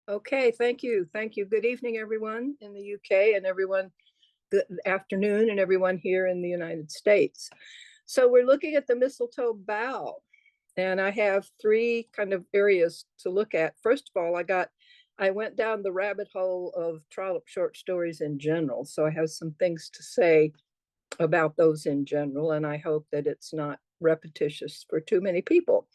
Okay, thank you. Thank you. Good evening, everyone in the UK and everyone, good afternoon, and everyone here in the United States. So we're looking at the mistletoe bough, and I have three kind of areas to look at. First of all, I went down the rabbit hole of Trollope short stories in general. So I have some things to say about those in general, and I hope that it's not repetitious for too many people.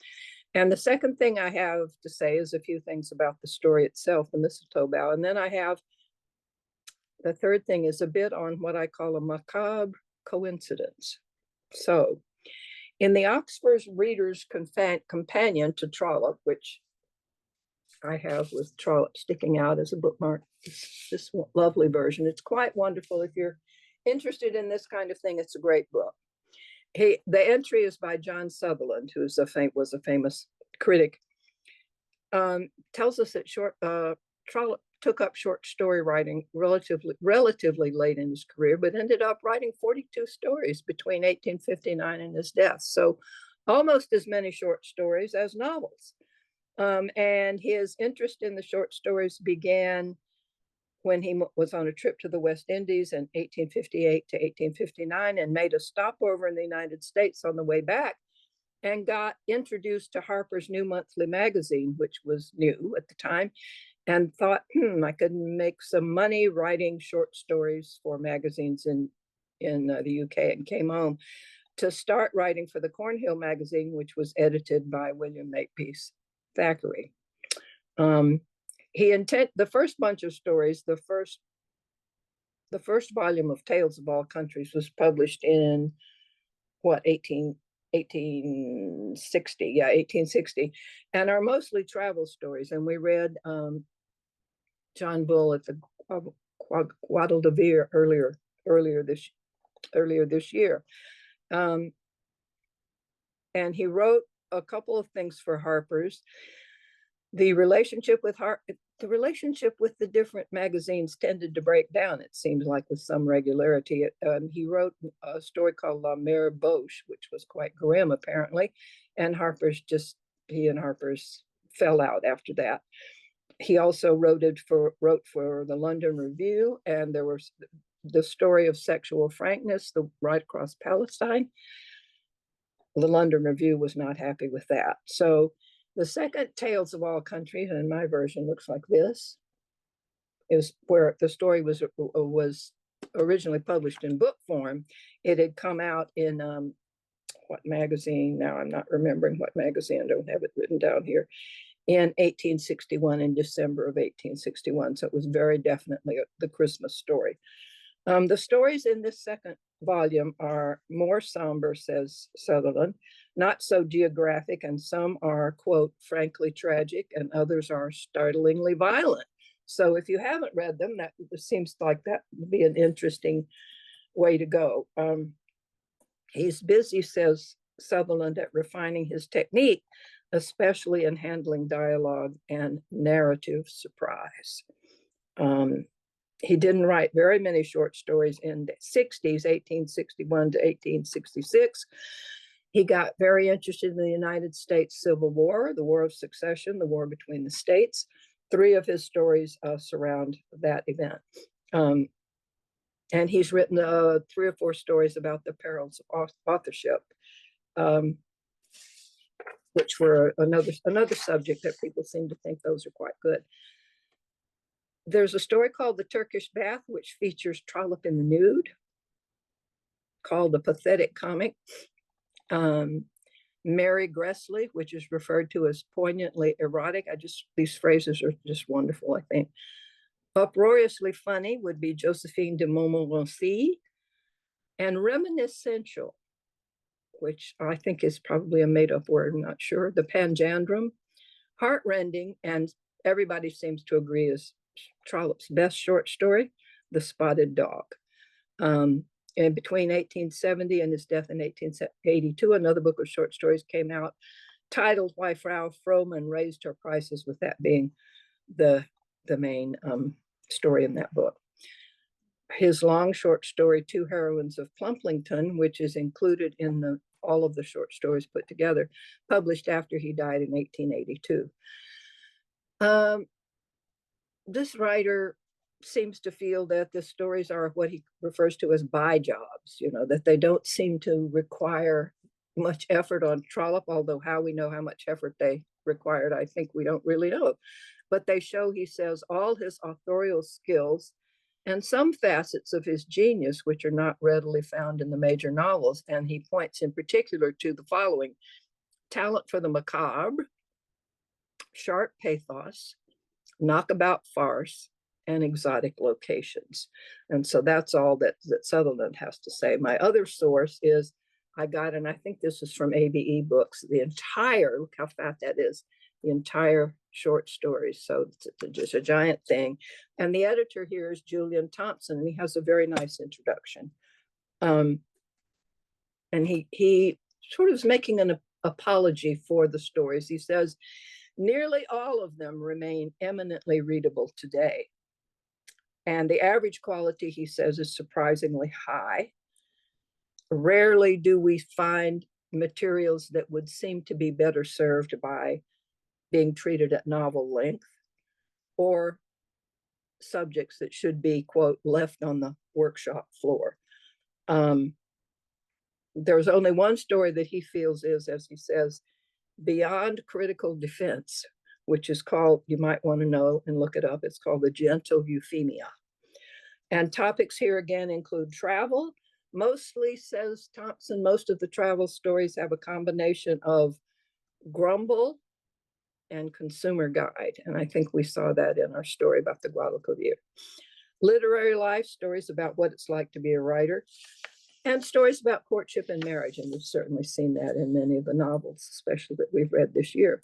And the second thing I have to say is a few things about the story itself, the mistletoe bough. And then I have the third thing is a bit on what I call a macabre coincidence. So, in the Oxford Reader's Companion to Trollope, which I have with Trollope sticking out as a bookmark, this lovely version. It's quite wonderful. If you're interested in this kind of thing, it's a great book. The entry is by John Sutherland, who was a famous critic. Tells us that Trollope took up short story writing relatively late in his career, but ended up writing 42 stories between 1859 and his death. So almost as many short stories as novels. And his interest in the short stories began when he was on a trip to the West Indies in 1858 to 1859 and made a stopover in the United States on the way back and got introduced to Harper's new monthly magazine, which was new at the time, and thought, I could make some money writing short stories for magazines in the UK, and came home to start writing for the Cornhill magazine, which was edited by William Makepeace Thackeray. The first bunch of stories, the first volume of Tales of All Countries was published in what 1860, and are mostly travel stories. And we read John Bull at the Guadalquivir earlier this year, and he wrote a couple of things for Harper's. The relationship with the different magazines tended to break down, it seems like, with some regularity. He wrote a story called La Mère Boche, which was quite grim, apparently, and he and Harper's fell out after that. He also wrote for the London Review, and there was the story of sexual frankness, the Right Across Palestine. The London Review was not happy with that. So the second Tales of All Countries, and my version looks like this, is where the story was originally published in book form. It had come out in what magazine? Now I'm not remembering what magazine. I don't have it written down here. In 1861, in December of 1861. So it was very definitely the Christmas story. The stories in this second volume are more somber, says Sutherland, not so geographic, and some are, quote, frankly tragic, and others are startlingly violent. So if you haven't read them, that seems like that would be an interesting way to go. He's busy, says Sutherland, at refining his technique, especially in handling dialogue and narrative surprise. He didn't write very many short stories in the 60s, 1861 to 1866. He got very interested in the United States Civil War, the War of Succession, the war between the states. Three of his stories surround that event. And he's written 3 or 4 stories about the perils of authorship, which were another subject that people seem to think those are quite good. There's a story called The Turkish Bath, which features Trollope in the nude, called The Pathetic Comic. Mary Gressley, which is referred to as poignantly erotic. These phrases are just wonderful, I think. Uproariously funny would be Josephine de Montmorency. And reminiscential, which I think is probably a made-up word, I'm not sure, the Panjandrum. Heartrending, and everybody seems to agree, is Trollope's best short story, The Spotted Dog. And between 1870 and his death in 1882, another book of short stories came out titled Why Frau Frohman Raised Her Prices, with that being the main story in that book. His long short story, Two Heroines of Plumplington, which is included in all of the short stories put together, published after he died in 1882. this writer seems to feel that the stories are what he refers to as by jobs, that they don't seem to require much effort on Trollope, although how we know how much effort they required, I think we don't really know. But they show, he says, all his authorial skills and some facets of his genius, which are not readily found in the major novels. And he points in particular to the following: talent for the macabre, sharp pathos, knockabout farce, and exotic locations. And so that's all that Sutherland has to say. My other source is, I got, and I think this is from ABE Books, the entire, look how fat that is, the entire short stories. So it's just a giant thing. And the editor here is Julian Thompson, and he has a very nice introduction. And he sort of is making an apology for the stories. He says, nearly all of them remain eminently readable today. And the average quality, he says, is surprisingly high. Rarely do we find materials that would seem to be better served by being treated at novel length, or subjects that should be, quote, left on the workshop floor. There's only one story that he feels is, as he says, beyond critical defense, which is called, you might want to know and look it up, it's called The Gentle Euphemia. And topics here again include travel. Mostly, says Thompson, most of the travel stories have a combination of grumble and consumer guide. And I think we saw that in our story about the Guadalquivir. Literary life, stories about what it's like to be a writer, and stories about courtship and marriage. And we've certainly seen that in many of the novels, especially that we've read this year.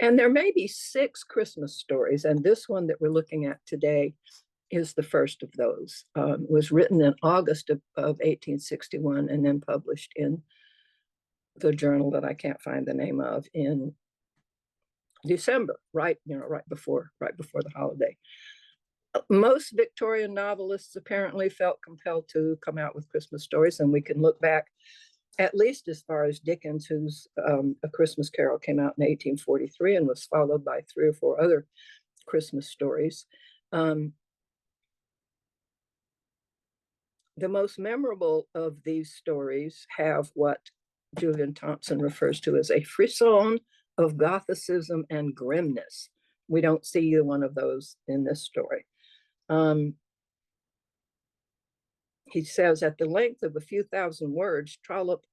And there may be 6 Christmas stories, and this one that we're looking at today is the first of those. It was written in August of 1861 and then published in the journal that I can't find the name of in December, right before the holiday. Most Victorian novelists apparently felt compelled to come out with Christmas stories, and we can look back at least as far as Dickens, whose A Christmas Carol came out in 1843 and was followed by 3 or 4 other Christmas stories. The most memorable of these stories have what Julian Thompson refers to as a frisson of Gothicism and grimness. We don't see either one of those in this story. He says, at the length of a few thousand words, Trollope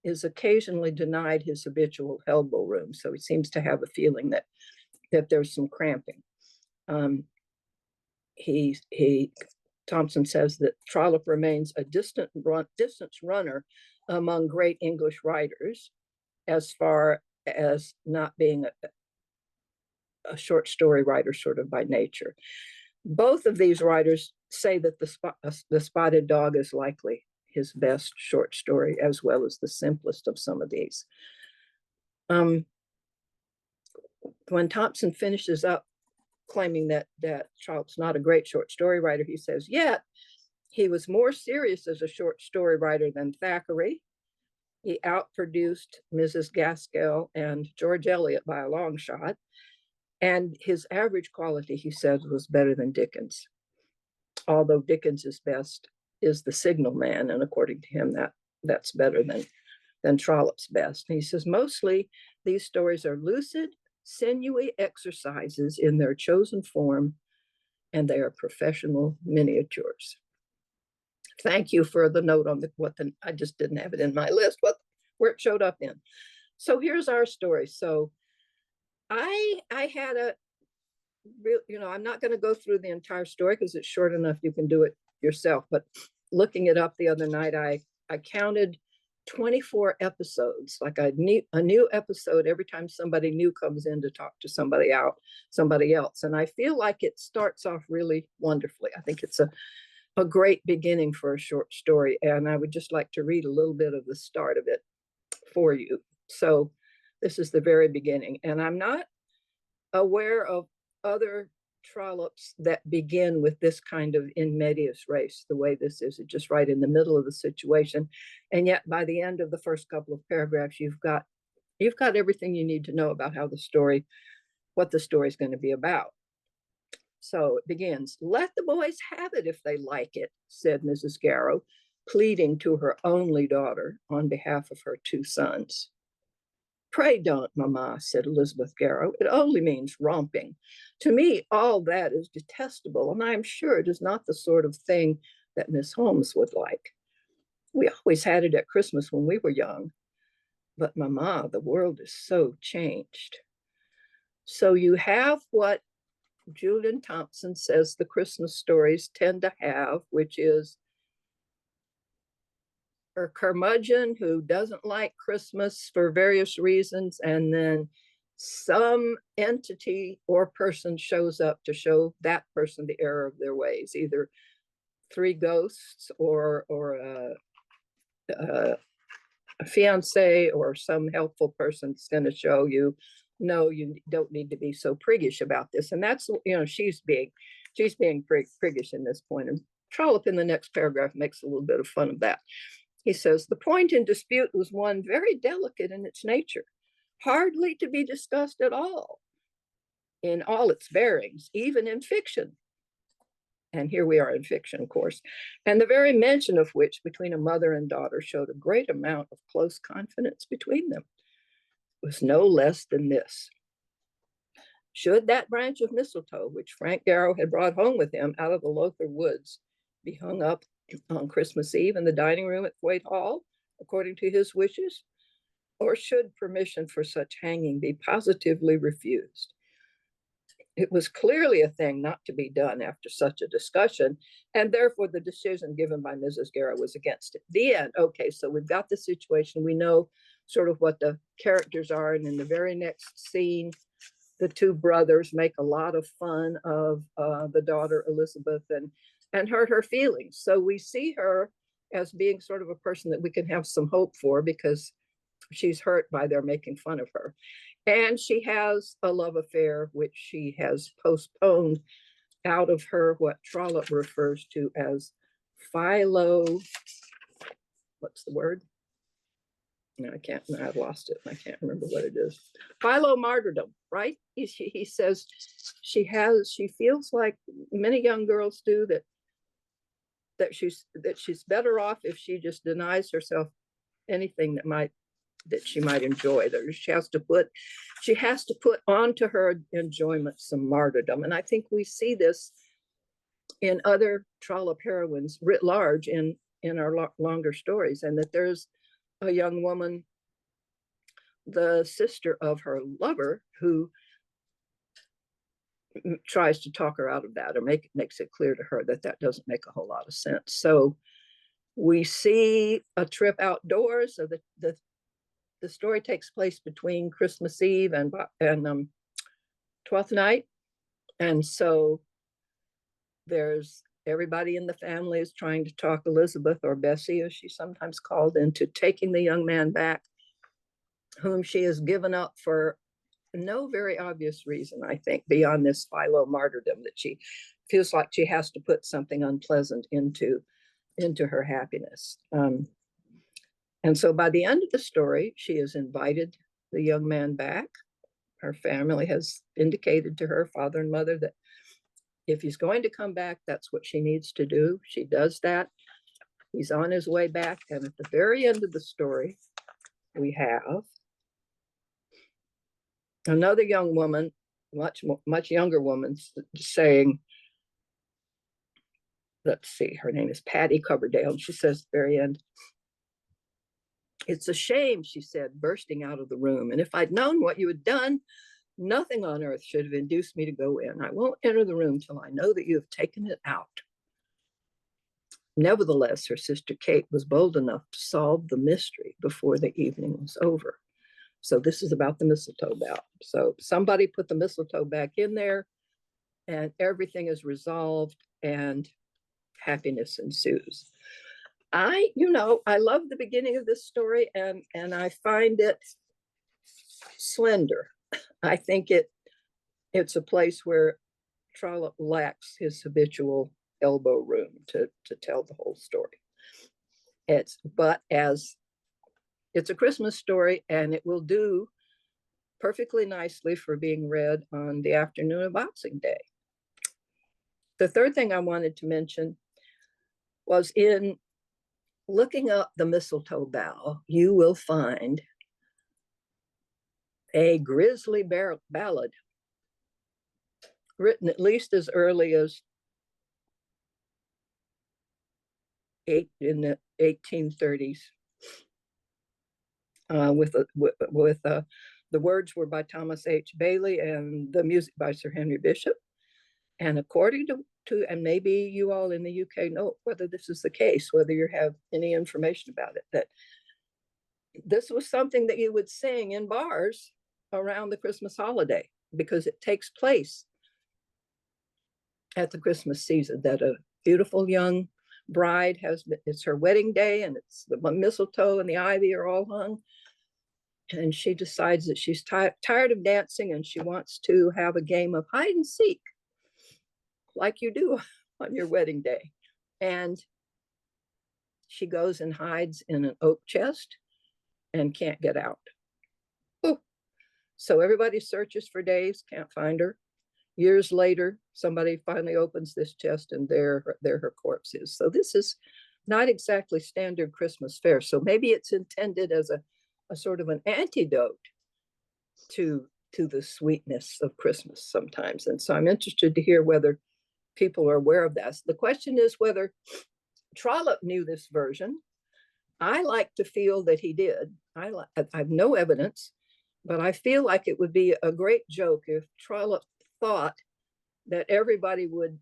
is occasionally denied his habitual elbow room. So he seems to have a feeling that there's some cramping. Thompson says that Trollope remains a distance runner among great English writers, as far as not being a short story writer sort of by nature. Both of these writers say that the Spotted Dog is likely his best short story, as well as the simplest of some of these. When Thompson finishes up claiming that Trollope's not a great short story writer, he says, yet he was more serious as a short story writer than Thackeray. He outproduced Mrs. Gaskell and George Eliot by a long shot. And his average quality, he says, was better than Dickens. Although Dickens's best is The Signalman, and according to him, that's better than Trollope's best. And he says, mostly these stories are lucid, sinewy exercises in their chosen form, and they are professional miniatures. Thank you for the note on I just didn't have it in my list, where it showed up in. So here's our story. So I had I'm not going to go through the entire story because it's short enough you can do it yourself. But looking it up the other night, I counted 24 episodes, like a new episode every time somebody new comes in to talk to somebody else. And I feel like it starts off really wonderfully. I think it's a great beginning for a short story. And I would just like to read a little bit of the start of it for you. So this is the very beginning. And I'm not aware of other Trollops that begin with this kind of in medias res, the way this is, just right in the middle of the situation. And yet by the end of the first couple of paragraphs, you've got everything you need to know about what the story is going to be about. So it begins. Let the boys have it if they like it, said Mrs. Garrow, pleading to her only daughter on behalf of her two sons. Pray don't, mamma, said Elizabeth Garrow. It only means romping. To me, all that is detestable, and I am sure it is not the sort of thing that Miss Holmes would like. We always had it at Christmas when we were young. But mamma, the world is so changed. So you have what Julian Thompson says the Christmas stories tend to have, which is a curmudgeon who doesn't like Christmas for various reasons, and then some entity or person shows up to show that person the error of their ways, either three ghosts or a fiance or some helpful person that's going to show you, no, you don't need to be so priggish about this. And that's, she's being priggish in this point. And Trollope in the next paragraph makes a little bit of fun of that. He says, the point in dispute was one very delicate in its nature, hardly to be discussed at all in all its bearings, even in fiction. And here we are in fiction, of course, and the very mention of which between a mother and daughter showed a great amount of close confidence between them. It was no less than this. Should that branch of mistletoe, which Frank Garrow had brought home with him out of the Lothian woods, be hung up on Christmas Eve in the dining room at Thwaite Hall, according to his wishes? Or should permission for such hanging be positively refused? It was clearly a thing not to be done after such a discussion, and therefore the decision given by Mrs. Garrow was against it. The end. Okay, so we've got the situation. We know sort of what the characters are, and in the very next scene, the two brothers make a lot of fun of the daughter Elizabeth and hurt her feelings. So we see her as being sort of a person that we can have some hope for because she's hurt by their making fun of her. And she has a love affair, which she has postponed out of her, what Trollope refers to as what's the word? No, I've lost it. I can't remember what it is. Philo-martyrdom, right? He says she feels like many young girls do that she's better off if she just denies herself anything that she might enjoy. That she has to put onto her enjoyment some martyrdom. And I think we see this in other Trollope heroines writ large in our longer stories, and that there's a young woman, the sister of her lover, who tries to talk her out of that or makes it clear to her that doesn't make a whole lot of sense. So we see a trip outdoors. So the story takes place between Christmas Eve and Twelfth Night, and so there's everybody in the family is trying to talk Elizabeth, or Bessie as she's sometimes called, into taking the young man back, whom she has given up for no very obvious reason, I think, beyond this philo-martyrdom, that she feels like she has to put something unpleasant into her happiness. And so by the end of the story, she has invited the young man back. Her family has indicated to her father and mother that if he's going to come back, that's what she needs to do. She does that. He's on his way back. And at the very end of the story, we have another young woman, much younger woman, saying, let's see, her name is Patty Coverdale. And she says at the very end, "It's a shame," she said, bursting out of the room. "And if I'd known what you had done, nothing on earth should have induced me to go in. I won't enter the room till I know that you have taken it out." Nevertheless, her sister Kate was bold enough to solve the mystery before the evening was over. So this is about the mistletoe bough. So somebody put the mistletoe back in there, and everything is resolved, and happiness ensues. I love the beginning of this story, and I find it slender. I think it's a place where Trollope lacks his habitual elbow room to tell the whole story. But as it's a Christmas story, and it will do perfectly nicely for being read on the afternoon of Boxing Day. The third thing I wanted to mention was in looking up the Mistletoe Bough, you will find a grisly ballad written at least as early as in the 1830s. The words were by Thomas H. Bailey and the music by Sir Henry Bishop. And according to, and maybe you all in the UK know whether this is the case, whether you have any information about it, that this was something that you would sing in bars around the Christmas holiday, because it takes place at the Christmas season, that a beautiful young bride it's her wedding day, and it's the mistletoe and the ivy are all hung. And she decides that she's tired of dancing and she wants to have a game of hide and seek, like you do on your wedding day. And she goes and hides in an oak chest and can't get out. Ooh. So everybody searches for days, can't find her. Years later, somebody finally opens this chest, and there her corpse is. So this is not exactly standard Christmas fare. So maybe it's intended as a sort of an antidote to the sweetness of Christmas sometimes. And so I'm interested to hear whether people are aware of that. The question is whether Trollope knew this version. I like to feel that he did. I have no evidence, but I feel like it would be a great joke if Trollope thought that everybody would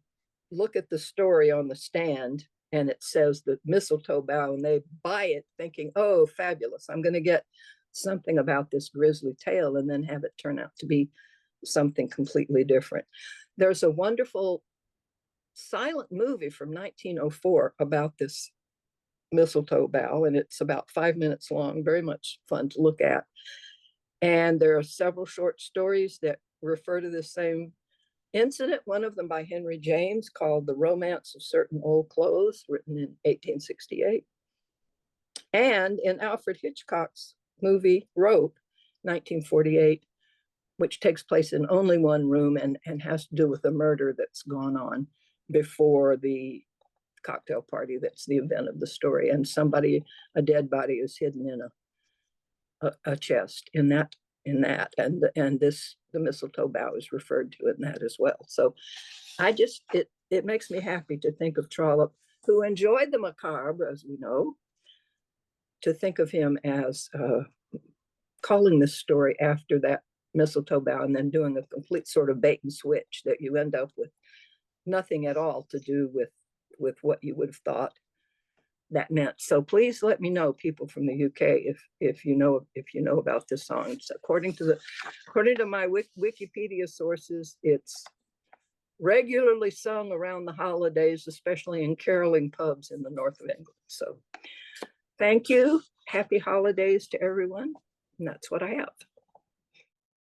look at the story on the stand and it says the Mistletoe Bough, and they buy it thinking, oh, fabulous, I'm going to get something about this grisly tale, and then have it turn out to be something completely different. There's a wonderful silent movie from 1904 about this Mistletoe Bough, and it's about 5 minutes long, very much fun to look at. And there are several short stories that refer to the same incident, one of them by Henry James called The Romance of Certain Old Clothes, written in 1868. And in Alfred Hitchcock's movie Rope, 1948, which takes place in only one room and has to do with a murder that's gone on before the cocktail party that's the event of the story. And a dead body is hidden in a chest in that, and the Mistletoe Bough is referred to in that as well. So it makes me happy to think of Trollope, who enjoyed the macabre, as we know, to think of him as calling this story after that Mistletoe Bough, and then doing a complete sort of bait and switch that you end up with nothing at all to do with what you would have thought that meant. So please let me know, people from the UK, if you know about this song. It's according to my Wikipedia sources, it's regularly sung around the holidays, especially in caroling pubs in the north of England. So thank you. Happy holidays to everyone. And that's what I have.